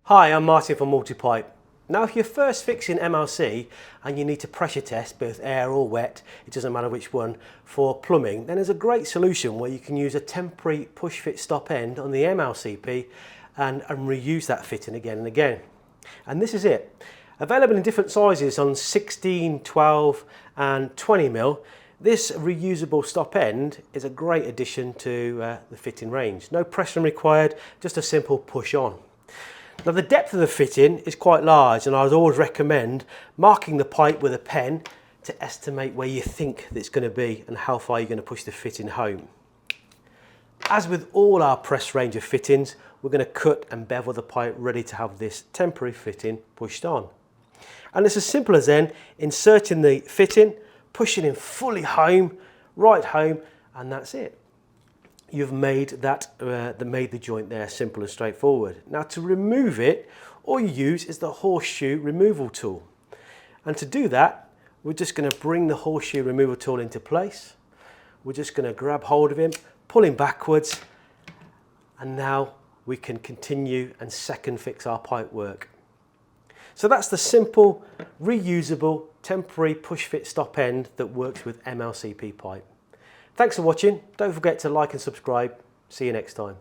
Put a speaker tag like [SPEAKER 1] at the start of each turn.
[SPEAKER 1] Hi, I'm Martin from Multipipe. Now if you're first fixing MLC and you need to pressure test both air or wet, it doesn't matter which one, for plumbing, then there's a great solution where you can use a temporary push fit stop end on the MLCP and reuse that fitting again and again. And this is it. Available in different sizes on 16, 12 and 20mm, this reusable stop end is a great addition to the fitting range. No pressure required, just a simple push on. Now the depth of the fitting is quite large, and I would always recommend marking the pipe with a pen to estimate where you think it's going to be and how far you're going to push the fitting home. As with all our press range of fittings, we're going to cut and bevel the pipe ready to have this temporary fitting pushed on. And it's as simple as then inserting the fitting, pushing it fully home, right home, and that's it. You've made the joint there simple and straightforward. Now to remove it, all you use is the horseshoe removal tool. And to do that, we're just going to bring the horseshoe removal tool into place. We're just going to grab hold of him, pull him backwards, and now we can continue and second fix our pipe work. So that's the simple, reusable, temporary push fit stop end that works with MLCP pipe. Thanks for watching. Don't forget to like and subscribe. See you next time.